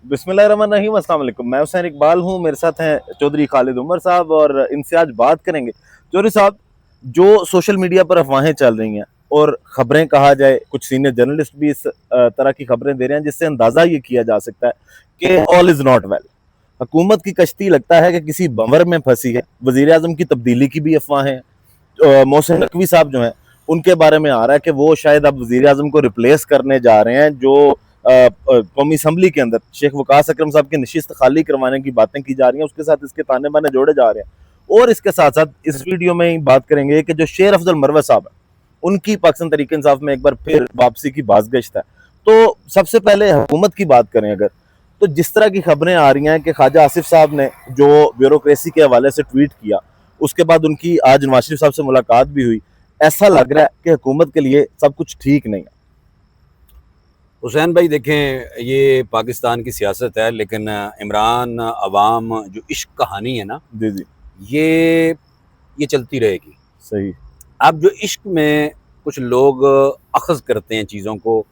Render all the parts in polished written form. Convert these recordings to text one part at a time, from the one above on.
बिस्मिल्लाहिर्रहमानिर्रहीम, अस्सलाम वालेकुम। मैं हुसैन इकबाल हूँ, मेरे साथ हैं चौधरी खालिद उमर साहब और इनसे आज बात करेंगे। चौधरी साहब, जो सोशल मीडिया पर अफवाहें चल रही हैं और ख़बरें कहा जाए, कुछ सीनियर जर्नलिस्ट भी इस तरह की खबरें दे रहे हैं जिससे अंदाज़ा ये किया जा सकता है कि ऑल इज़ नॉट वेल। हुकूमत की कश्ती लगता है कि किसी बंवर में फंसी है। वज़ीर आज़म की तब्दीली की भी अफवाहें हैं। मोहसिन नकवी साहब जो हैं उनके बारे में आ रहा है कि वो शायद अब वज़ीर आज़म को रिप्लेस करने जा रहे हैं। जो कौमी असम्बली के अंदर शेख वकास अकरम साहब की नशिस्त खाली करवाने की बातें की जा रही हैं, उसके साथ इसके ताने बाने जोड़े जा रहे हैं। और इसके साथ साथ इस वीडियो में ही बात करेंगे कि जो शेर अफजल मरवत साहब है उनकी पाकिस्तान तहरीक इंसाफ में एक बार फिर वापसी की बाज़गश्त है। तो सबसे पहले हुकूमत की बात करें अगर, तो जिस तरह की खबरें आ रही हैं कि ख्वाजा आसिफ साहब ने जो ब्यूरोक्रेसी के हवाले से ट्वीट किया, उसके बाद उनकी आज नवाज शरीफ साहब से मुलाकात भी हुई, ऐसा लग रहा है कि हुकूमत के लिए सब कुछ ठीक नहीं है। हुसैन भाई देखें, ये पाकिस्तान की सियासत है, लेकिन इमरान अवाम जो इश्क कहानी है ना, जी जी, ये चलती रहेगी। सही। अब जो इश्क में कुछ लोग अखज़ करते हैं चीज़ों को,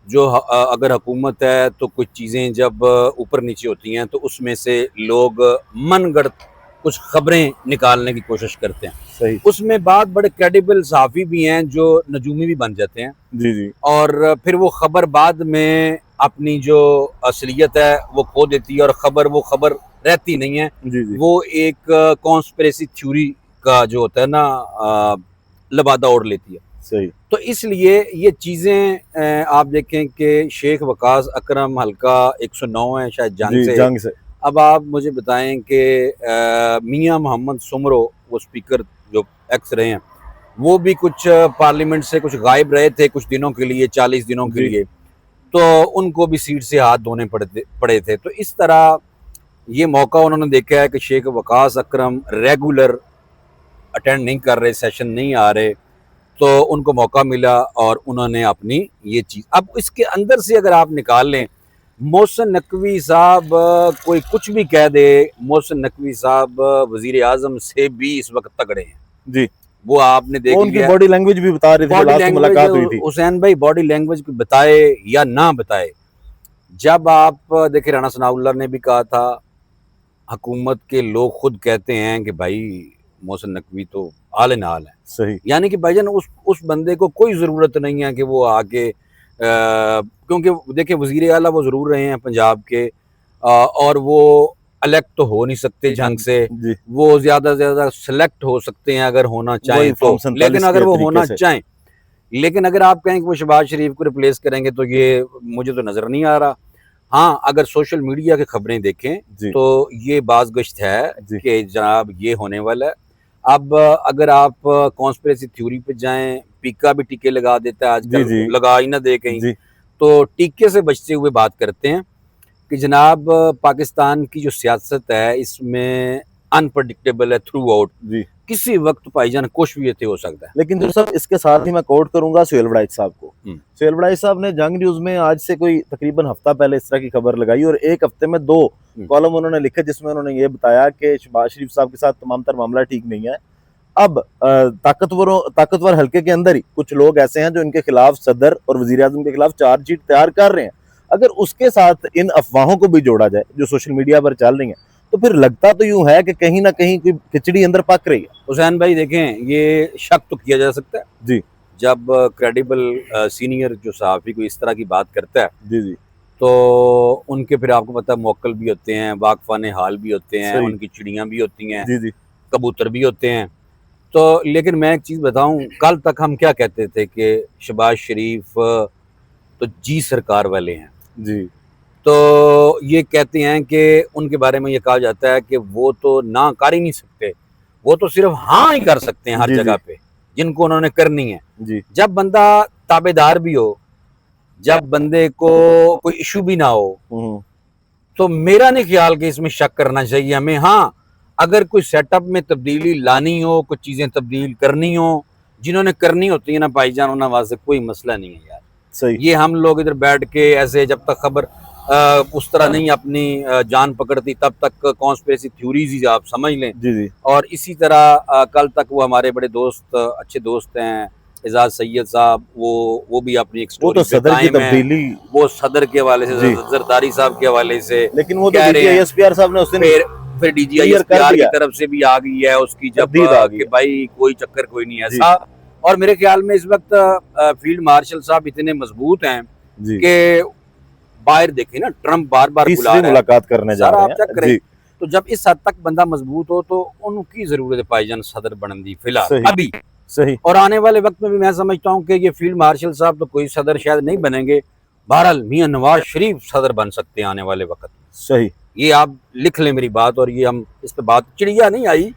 जो अगर हुकूमत है तो कुछ चीज़ें जब ऊपर नीचे होती हैं तो उसमें से लोग मनगढ़ंत कुछ खबरें निकालने की कोशिश करते हैं। सही। उसमें बाद बड़े क्रेडिबल सहाफ़ी भी हैं जो नजूमी भी बन जाते हैं, जी जी, और फिर वो खबर बाद में अपनी जो असलियत है वो खो देती है, और वो खबर रहती नहीं है। जी जी, वो एक कॉन्स्पिरेसी थ्योरी का जो होता है ना, लबादा ओढ़ लेती है। सही। तो इसलिए ये चीज़ें आप देखें कि शेख वकास अकरम हल्का 109 है शायद जंग जी, से। जंग से। अब आप मुझे बताएं कि मियां मोहम्मद सुमरो, वो स्पीकर जो एक्स रहे हैं, वो भी कुछ पार्लियामेंट से कुछ गायब रहे थे कुछ दिनों के लिए, 40 दिनों के जी लिए, तो उनको भी सीट से हाथ धोने पड़े थे। तो इस तरह ये मौका उन्होंने देखा है कि शेख वकास अकरम रेगुलर अटेंड नहीं कर रहे, सेशन नहीं आ रहे, तो उनको मौका मिला और उन्होंने अपनी ये चीज़, अब इसके अंदर से अगर आप निकाल लें, मोहसिन नकवी साहब कोई कुछ भी कह दे, मोहसिन नकवी साहब वजीर आजम से भी इस वक्त तगड़े हैं। जी, वो आपने देख वो उनकी लिया, बॉडी लैंग्वेज भी बता रही थी, बॉडी लास्ट लैंग्वेज, मुलाकात हुई थी। हुसैन भाई बॉडी लैंग्वेज बताए या ना बताए, जब आप देखिए राणा सनाउल्लाह ने भी कहा था, हुकूमत के लोग खुद कहते हैं कि भाई मोहसिन नकवी तो आले नाल है। सही। यानी कि भाईजान उस बंदे को कोई ज़रूरत नहीं है कि वो आके क्योंकि देखिए वज़ीर आला वो ज़रूर रहे हैं पंजाब के, और वो इलेक्ट तो हो नहीं सकते जंग से, जी, वो ज़्यादा से ज़्यादा सेलेक्ट हो सकते हैं अगर होना चाहें वही तो, फॉर्म लेकिन 47 अगर के वो तरीके होना से। चाहें, लेकिन अगर आप कहें कि वो शहबाज शरीफ को रिप्लेस करेंगे तो ये मुझे तो नज़र नहीं आ रहा। हाँ, अगर सोशल मीडिया की खबरें देखें जी तो ये बाज़गश्त है जी, कि जनाब ये होने वाला है। अब अगर आप कॉन्स्पिरेसी थ्योरी पे जाएं, पीका भी टीके लगा देता है जी आजकल, जी, लगा ही ना दे कहीं, जी तो टीके से बचते हुए बात करते हैं कि जनाब पाकिस्तान की जो सियासत है इसमें अनप्रडिक्टेबल है थ्रू आउट। जी। किसी वक्त भाईजान कुछ भी ये हो सकता है। लेकिन जो सब इसके साथ ही मैं कोट करूंगा सुहेल वड़ाइच साहब को। सुहेल वड़ाइच साहब ने जंग न्यूज में आज से कोई तकरीबन हफ्ता पहले इस तरह की खबर लगाई और एक हफ्ते में 2 कॉलम उन्होंने लिखे जिसमें उन्होंने ये बताया कि शहबाज शरीफ साहब के साथ तमाम तर मामला ठीक नहीं है। अब ताकतवर हल्के के अंदर ही कुछ लोग ऐसे हैं जो इनके खिलाफ सदर और वजीर आजम के खिलाफ चार्जशीट तैयार कर रहे हैं। अगर उसके साथ इन अफवाहों को भी जोड़ा जाए जो सोशल मीडिया पर चल रही हैं, तो फिर लगता तो यूं है कि कहीं ना कहीं कोई खिचड़ी अंदर पक रही है। हुसैन भाई देखें, ये शक तो किया जा सकता है जी जब क्रेडिबल सीनियर जो सहाफ़ी को इस तरह की बात करता है, जी जी, तो उनके फिर आपको पता है मौक्कल भी होते हैं, वाकफान हाल भी होते हैं, सही। उनकी चिड़ियाँ भी होती हैं, जी जी, कबूतर भी होते हैं। तो लेकिन मैं एक चीज़ बताऊं, कल तक हम क्या कहते थे कि शहबाज शरीफ तो जी सरकार वाले हैं, जी तो ये कहते हैं कि उनके बारे में ये कहा जाता है कि वो तो ना कर ही नहीं सकते, वो तो सिर्फ हाँ ही कर सकते हैं हर जी, जगह जी पे जिनको उन्होंने करनी है। जी, जब बंदा ताबेदार भी हो, जब बंदे को कोई इशू भी ना हो, तो मेरा नहीं ख्याल कि इसमें शक करना चाहिए हमें। हाँ, अगर कोई सेटअप में तब्दीली लानी हो, कुछ चीज़ें तब्दील करनी हो, जिन्होंने करनी होती है ना भाईजान, उन्होंने वास्ते कोई मसला नहीं है यार। सही। ये हम लोग इधर बैठ के ऐसे जब तक खबर उस तरह नहीं अपनी जान पकड़ती तब तक कॉन्स्पिरेसी थ्योरीज ही आप समझ लें। जी जी, और इसी तरह कल तक वो हमारे बड़े दोस्त, अच्छे दोस्त हैं एजाज सैयद साहब वो भी अपनी एक वो स्टोरी तो पे सदर की कायम है, तब्दीली, वो सदर के हवाले से, जी, जरदारी साहब के हवाले से लेकिन वो तो कह रहे हैं। DGISPR साहब ने उस दिन फिर डीजीआई क्लियर कर एसपीआर की दिया, तरफ से भी आ गई है उसकी जब तब्दील आ गई कि है। भाई कोई चक्कर कोई नहीं जी ऐसा। और मेरे ख्याल में इस वक्त फील्ड मार्शल साहब इतने मजबूत हैं जी, कि बाहर देखें ना, ट्रम्प बार बार बुला तीसरी रहा है, मुलाकात करने जा सारा रहे आप चेक हैं करें। जी, तो जब इस हद तक बंदा मजबूत हो तो उनकी जरूरत है भाईजान सदर बनने दी फिलहाल सही अभी। सही, और आने वाले वक्त में भी मैं समझता हूँ कि ये फील्ड मार्शल साहब तो कोई सदर शायद नहीं बनेंगे, बहरहाल मियां नवाज शरीफ सदर बन सकते हैं आने वाले वक्त। सही, ये आप लिख लें मेरी बात, और ये हम इस पे बात चिड़िया नहीं आई,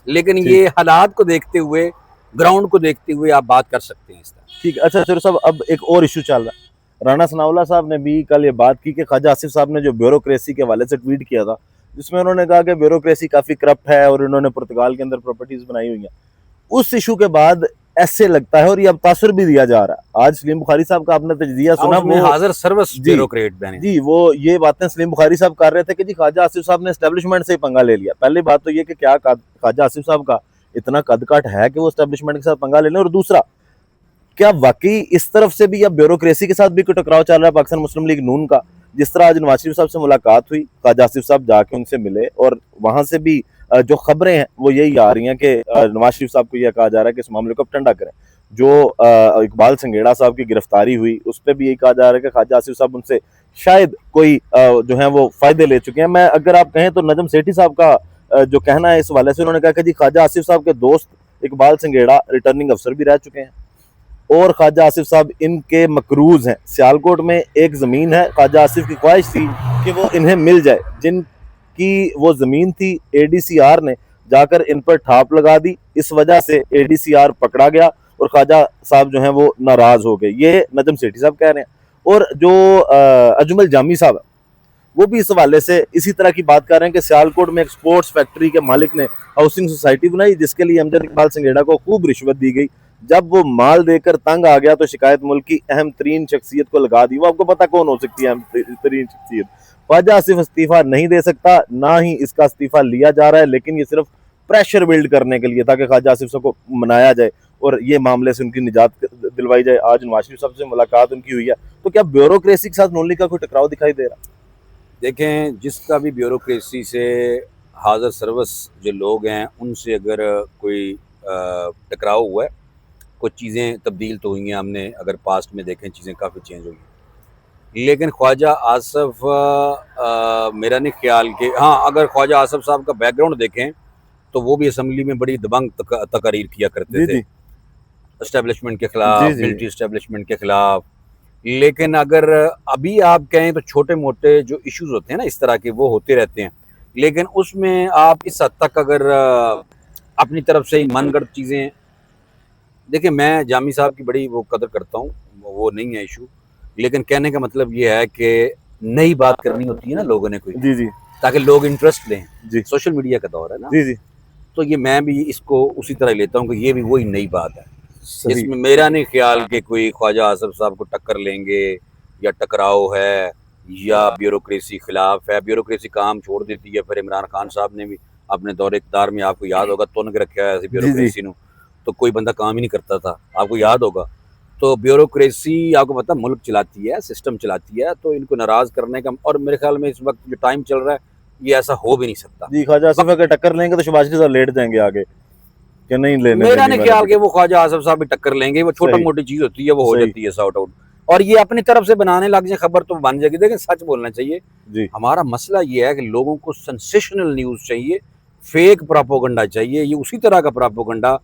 लेकिन ठीक, ये हालात को देखते हुए, ग्राउंड को देखते हुए आप बात कर सकते हैं इस तरह। ठीक। अच्छा चलो साहब, अब एक और इशू चल रहा है। राणा सनाउल्लाह साहब ने भी कल ये बात की कि ख्वाजा आसिफ साहब ने जो ब्यूरोक्रेसी के हवाले से ट्वीट किया था, जिसमें उन्होंने कहा कि ब्यूरोक्रेसी काफी करप्ट है और इन्होंने पुर्तगाल के अंदर प्रॉपर्टीज बनाई हुई हैं। उस इशू के बाद ऐसे लगता है, और ये अब तासुर भी दिया जा रहा है, आज सलीम बुखारी साहब का आपने तजजिया सुना, उसमें वो हाजिर सर्विस जी ब्यूरोक्रेट बने। जी, वो ये बातें सलीम बुखारी साहब कर रहे थे कि जी ख्वाजा आसिफ साहब ने एस्टेब्लिशमेंट से ही पंगा ले लिया। पहली बात तो ये कि क्या ख्वाजा आसिफ साहब का इतना कद काट है कि वो एस्टेब्लिशमेंट के साथ पंगा ले लें, और दूसरा क्या वाकई इस तरफ से भी या ब्यूरोक्रेसी के साथ भी कोई टकराव चल रहा है पाकिस्तान मुस्लिम लीग नून का? जिस तरह आज नवाज शरीफ साहब से मुलाकात हुई, ख्वाजा आसिफ साहब जाके उनसे मिले, और वहां से भी जो खबरें हैं वो यही आ रही हैं कि नवाज शरीफ साहब को यह कहा जा रहा है कि इस मामले को अब ठंडा करें। जो इकबाल संघेड़ा साहब की गिरफ्तारी हुई, उस पर भी यही कहा जा रहा है कि ख्वाजा आसिफ साहब उनसे शायद कोई जो है वो फायदे ले चुके हैं। मैं अगर आप कहें तो नजम सेठी साहब का जो कहना है इस हवाले से, उन्होंने कहा कि जी ख्वाजा आसिफ साहब के दोस्त इकबाल संघेड़ा रिटर्निंग अफसर भी रह चुके हैं, और ख्वाजा आसिफ साहब इनके मकरूज हैं। सियालकोट में एक ज़मीन है, ख्वाजा आसिफ की ख्वाहिश थी कि वो इन्हें मिल जाए, जिनकी वो ज़मीन थी ADCR ने जाकर इन पर ठाप लगा दी, इस वजह से ADCR पकड़ा गया और ख्वाजा साहब जो हैं वो नाराज़ हो गए। ये नजम सेठी साहब कह रहे हैं। और जो अजमल जामी साहब वो भी इस हवाले से इसी तरह की बात कर रहे हैं कि सियालकोट में एक स्पोर्ट्स फैक्ट्री के मालिक ने हाउसिंग सोसाइटी बनाई, जिसके लिए अमजद इकबाल संघेड़ा को खूब रिश्वत दी गई। जब वो माल देकर तंग आ गया तो शिकायत मुल्क की अहम तरीन शख्सियत को लगा दी। वो आपको पता कौन हो सकती है अहम तरीन शख्सियत? ख्वाजा आसिफ इस्तीफा नहीं दे सकता, ना ही इसका इस्तीफा लिया जा रहा है, लेकिन ये सिर्फ प्रेशर बिल्ड करने के लिए ताकि ख्वाजा आसिफ साहब को मनाया जाए और ये मामले से उनकी निजात दिलवाई जाए। आज नवाज शरीफ साहब से मुलाकात उनकी हुई है, तो क्या ब्यूरोक्रेसी के साथ नून लीग का कोई टकराव दिखाई दे रहा? देखें, जिसका भी ब्यूरोक्रेसी से हाजिर सर्विस जो लोग हैं उनसे अगर कोई टकराव हुआ है, कुछ चीज़ें तब्दील तो हुई हैं, हमने अगर पास्ट में देखें चीज़ें काफ़ी चेंज हुई हैं, लेकिन ख्वाजा आसिफ मेरा नहीं ख्याल कि, हाँ, अगर ख्वाजा आसिफ साहब का बैकग्राउंड देखें तो वो भी असम्बली में बड़ी दबंग तकारीर किया करते थे एस्टेब्लिशमेंट के खिलाफ, मिलिट्री एस्टेब्लिशमेंट के खिलाफ। लेकिन अगर अभी आप कहें तो छोटे मोटे जो इश्यूज होते हैं ना इस तरह के, वो होते रहते हैं, लेकिन उसमें आप इस हद तक अगर अपनी तरफ से ही मनगढ़ंत चीज़ें, देखिए मैं जामी साहब की बड़ी वो कदर करता हूँ, वो नहीं है इशू, लेकिन कहने का मतलब ये है कि नई बात करनी होती है ना लोगों ने कोई, जी जी, ताकि लोग इंटरेस्ट लें। जी सोशल मीडिया का दौर है ना, जी जी, तो ये मैं भी इसको उसी तरह लेता हूँ कि ये भी वही नई बात है। सही, इसमें मेरा नहीं ख्याल कि कोई ख्वाजा आसिफ साहब को टक्कर लेंगे या टकराव है या ब्यूरोक्रेसी खिलाफ है। ब्यूरोक्रेसी काम छोड़ देती है। फिर इमरान खान साहब ने भी अपने दौरे इक़्तिदार में, आपको याद होगा, तुन के रखा है ब्यूरोक्रेसी नू, तो कोई बंदा काम ही नहीं करता था, आपको याद होगा। तो ब्यूरोक्रेसी आपको पता मुल्क चलाती है, सिस्टम चलाती है, तो इनको नाराज़ करने का, और मेरे ख्याल में इस वक्त जो टाइम चल रहा है ये ऐसा हो भी नहीं सकता। जी, ख्वाजा आसिफ अगर टक्कर लेंगे तो शहबाज के साथ लेट जाएंगे आगे, कि नहीं लेने मेरा नहीं ख्याल कि वो ख्वाजा आसिफ साहब भी टक्कर लेंगे, वो छोटा मोटी चीज होती है, वो हो जाती है सॉर्ट आउट, और ये अपनी तरफ से बनाने लग जाए खबर तो बन जाएगी। लेकिन सच बोलना चाहिए जी, हमारा मसला ये है कि लोगों को सेंसेशनल न्यूज चाहिए, फेक प्रोपोगंडा चाहिए। ये उसी तरह का प्रोपोगंडा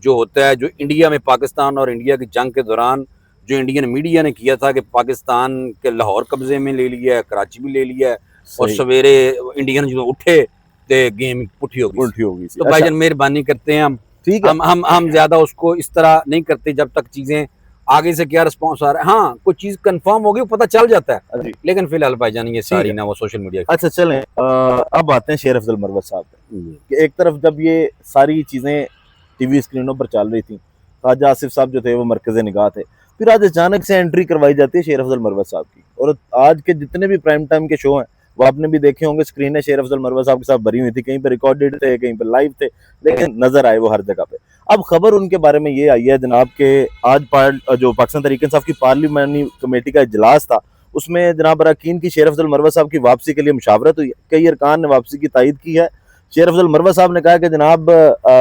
जो होता है, जो इंडिया में पाकिस्तान और इंडिया की जंग के दौरान जो इंडियन मीडिया ने किया था कि पाकिस्तान के लाहौर कब्जे में ले लिया है, कराची भी ले लिया है, और सवेरे इंडियन जो उठे तो गेम पुठी होगी। तो भाईजान मेहरबानी करते हैं, हम ज्यादा उसको इस तरह नहीं करते जब तक चीजें आगे से क्या रिस्पॉन्स आ रहा है। हाँ, कोई चीज कंफर्म होगी पता चल जाता है, लेकिन फिलहाल भाईजान ये सारी ना वो सोशल मीडिया। अच्छा चलें, अब आते हैं शेर अफजल मरवत साहब पे। एक तरफ जब ये सारी चीजें टीवी स्क्रीनों पर चल रही थी, ख्वाजा आसिफ साहब जो थे वो मरकज़े निगाह थे, फिर आज अचानक से एंट्री करवाई जाती है शेर अफजल मरवत साहब की, और आज के जितने भी प्राइम टाइम के शो हैं वो आपने भी देखे होंगे स्क्रीनें शेर अफजल मरवा साहब के साथ भरी हुई थी, कहीं पर रिकॉर्डेड थे, कहीं पर लाइव थे, लेकिन नजर आए वो हर जगह पे। अब खबर उनके बारे में ये आई है जनाब के आज जो पाकिस्तान तहरीक इंसाफ की पार्लिमानी कमेटी का इजलास था, उसमें जनाब अरकान की शेर अफजल मरवा साहब की वापसी के लिए मुशावरत हुई है। कई अरकान ने वापसी की तायद की है। शेर अफजल मरवा साहब ने कहा कि जनाब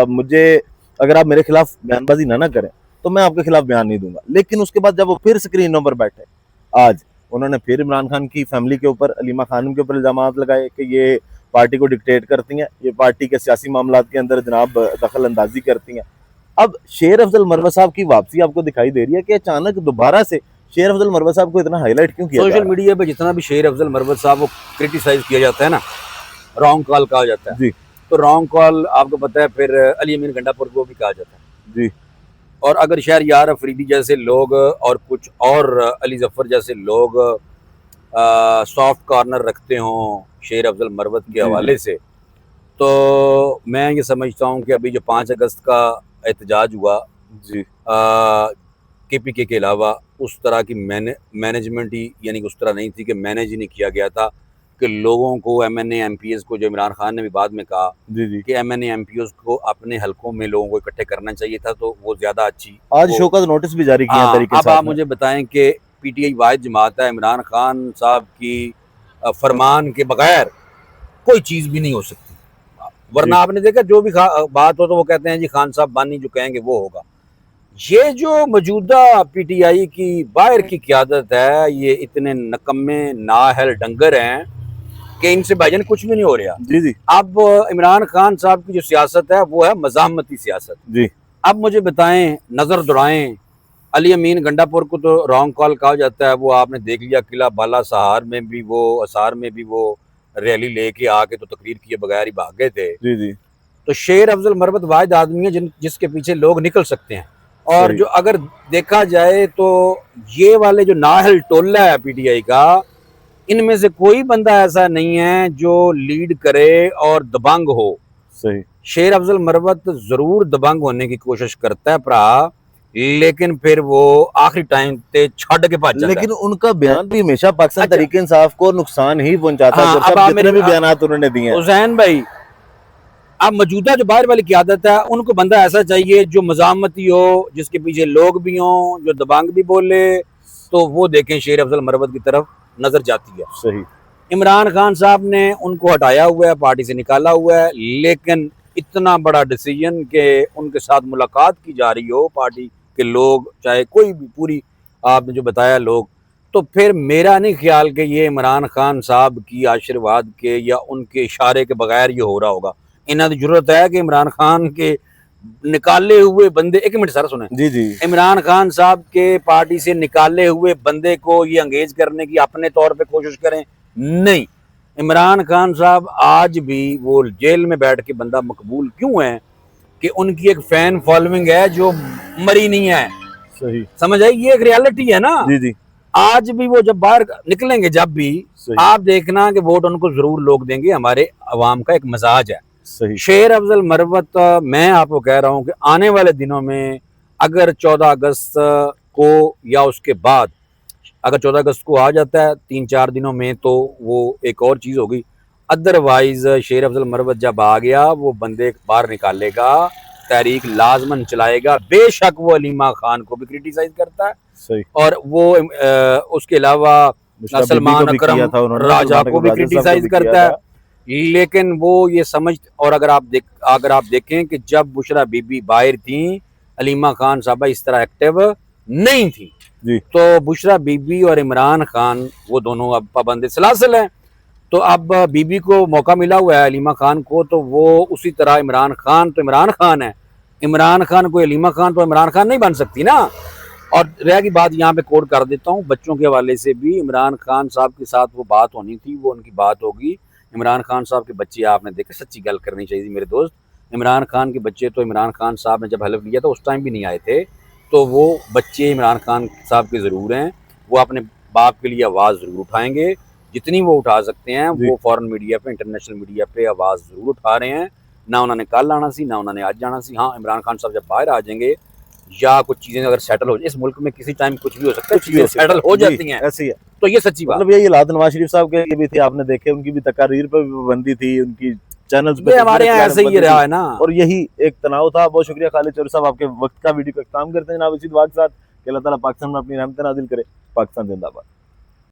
मुझे अगर आप मेरे खिलाफ बयानबाजी ना करें तो मैं आपके खिलाफ बयान नहीं दूंगा। लेकिन उसके बाद जब वो फिर स्क्रीनों पर बैठे, आज उन्होंने फिर इमरान खान की फैमिली के ऊपर, अलीमा खानम के ऊपर इल्जामात लगाए कि ये पार्टी को डिक्टेट करती हैं, ये पार्टी के सियासी मामलात के अंदर जनाब दखल अंदाजी करती हैं। अब शेर अफजल मरवा साहब की वापसी आपको दिखाई दे रही है कि अचानक दोबारा से शेर अफजल मरवा साहब को इतना हाईलाइट क्यों किया जा सोशल रहा है? मीडिया पे जितना भी शेर अफजल मरवत साहब को क्रिटिसाइज किया जाता है ना, रॉन्ग कॉल कहा जाता है जी तो रॉन्ग कॉल आपको पता है फिर अली अमीन गंडापुर को भी कहा जाता है। जी और अगर शहरयार अफरीदी जैसे लोग और कुछ और अली जफर जैसे लोग सॉफ्ट कॉर्नर रखते हों शेर अफजल मरवत के जी हवाले से, तो मैं ये समझता हूँ कि अभी जो 5 अगस्त का एहतजाज हुआ जी KPK के अलावा उस तरह की मैनेजमेंट ही यानी कि उस तरह नहीं थी कि मैनेज ही नहीं किया गया था कि लोगों को MNA MPs को, जो इमरान खान ने भी बाद में कहा जी जी कि MNA MPs को अपने हलकों में लोगों को इकट्ठे करना चाहिए था, तो वो ज़्यादा अच्छी आज शोकत नोटिस भी जारी किया तहरीक अब इंसाफ आप ने। मुझे बताएं कि PTI वाहिद जमात है, इमरान खान साहब की फरमान के बगैर कोई चीज़ भी नहीं हो सकती। वरना आपने देखा जो भी बात हो तो वो कहते हैं जी खान साहब बानी जो कहेंगे वो होगा। ये जो मौजूदा PTI की बाहर की क़यादत है, ये इतने नकम्मे नाअहल डंगर हैं कि इनसे भाईजान कुछ भी नहीं हो रहा। जी जी अब इमरान खान साहब की जो सियासत है वो है मज़ाहमती सियासत। जी अब मुझे बताएं, नज़र दौड़ाएं, अली अमीन गंडापुर को तो रॉन्ग कॉल कहा जाता है, वो आपने देख लिया किला बाला सहार में भी वो असार में भी वो रैली लेके आके तो तकरीर किए बगैर ही भाग गए थे। जी जी तो शेर अफजल मरवत वाहिद आदमी है जिसके पीछे लोग निकल सकते हैं। और सही। जो अगर देखा जाए तो ये वाले जो नाहल टोला है PTI का, इनमें से कोई बंदा ऐसा नहीं है जो लीड करे और दबंग हो। सही शेर अफजल मरवत जरूर दबंग होने की कोशिश करता है भरा, लेकिन फिर वो आखिरी टाइम पे छड़ के भज जाता लेकिन उनका बयान भी हमेशा पाकिस्तान अच्छा। तहरीक इंसाफ को नुकसान ही पहुंचाता है। हाँ, गुरसाहब, अब आप जितने मेरे- भी बयानात उन्होंने दिए है। हैं। हुसैन भाई, अब मौजूदा जो बाहर वाली क़यादत है उनको बंदा ऐसा चाहिए जो मज़ामती हो, जिसके पीछे लोग भी हों, जो दबंग भी बोले, तो वो देखें शेर अफजल मरवत की तरफ नजर जाती है। सही इमरान खान साहब ने उनको हटाया हुआ है, पार्टी से निकाला हुआ है, लेकिन इतना बड़ा डिसीजन कि उनके साथ मुलाकात की जा रही हो पार्टी के लोग, चाहे कोई भी, पूरी आपने जो बताया लोग, तो फिर मेरा नहीं ख्याल कि ये इमरान खान साहब की आशीर्वाद के या उनके इशारे के बगैर ये हो रहा होगा। इन्हें तो जरूरत है कि इमरान खान के निकाले हुए बंदे, एक मिनट सर सुने, जी जी इमरान खान साहब के पार्टी से निकाले हुए बंदे को ये अंगेज करने की अपने तौर पे कोशिश करें। नहीं, इमरान खान साहब आज भी वो जेल में बैठ के बंदा मकबूल क्यों है कि उनकी एक फैन फॉलोइंग है जो मरी नहीं है। सही समझ आई, ये एक रियलिटी है ना। जी जी आज भी वो जब बाहर निकलेंगे, जब भी सही आप देखना कि वोट उनको जरूर लोग देंगे। हमारे अवाम का एक मजाज है। सही शेर अफजल मरवत, मैं आपको कह रहा हूं कि आने वाले दिनों में अगर 14 अगस्त को या उसके बाद अगर 14 अगस्त को आ जाता है 3-4 दिनों में, तो वो एक और चीज़ होगी। अदरवाइज शेर अफजल मरवत जब आ गया, वो बंदे बाहर निकालेगा, तहरीक लाजमन चलाएगा। बेशक वो अलीमा खान को भी क्रिटिसाइज करता है सही और वो उसके अलावा सलमान अकरम राजा को भी क्रिटिसाइज करता है। लेकिन वो ये समझ, और अगर आप देखें कि जब बुशरा बीबी बाहर थी, अलीमा खान साहबा इस तरह एक्टिव नहीं थी जी तो बुशरा बीबी और इमरान खान वो दोनों अब पाबंद सलासल हैं। तो अब बीबी को मौका मिला हुआ है, अलीमा खान को, तो वो उसी तरह इमरान खान तो इमरान खान है, इमरान खान को अलीमा खान तो इमरान खान नहीं बन सकती ना। और रह की बात यहाँ पे कोड कर देता हूँ, बच्चों के हवाले से भी इमरान खान साहब के साथ वो बात होनी थी, वो उनकी बात होगी। इमरान खान साहब के बच्चे आपने देखे, सच्ची गल करनी चाहिए मेरे दोस्त, इमरान खान के बच्चे तो इमरान खान साहब ने जब हलफ लिया था उस टाइम भी नहीं आए थे, तो वो बच्चे इमरान खान साहब के ज़रूर हैं। वो अपने बाप के लिए आवाज़ ज़रूर उठाएंगे, जितनी वो उठा सकते हैं। वो फॉरेन मीडिया पे, इंटरनेशनल मीडिया पे आवाज़ ज़रूर उठा रहे हैं। ना उन्होंने कल आना सी, ना उन्होंने आज जाना सी। हाँ, इमरान खान साहब जब बाहर आ जाएंगे یا کچھ چیزیں اگر سیٹل ہو جائے، اس ملک میں کسی ٹائم کچھ بھی ہو سکتا ہے، کچھ بھی ہو چیزیں سیٹل ہو جاتی ہیں، ایسی ہے. تو یہ سچی بات مطلب یہی حالات نواز شریف صاحب کے بھی تھی، آپ نے دیکھے ان کی بھی تقاریر پہ بھی پابندی تھی، ان کی چینلز پہ یہ ہمارے یہاں ایسے ہی رہا ہے نا. اور یہی ایک تناؤ تھا. بہت شکریہ خالد چودھری صاحب، آپ کے وقت کا ویڈیو کا اختتام کرتے ہیں جناب اسی دعا کے ساتھ کہ اللہ تعالیٰ پاکستان میں اپنی رحمت نازل کرے. پاکستان زندہ باد.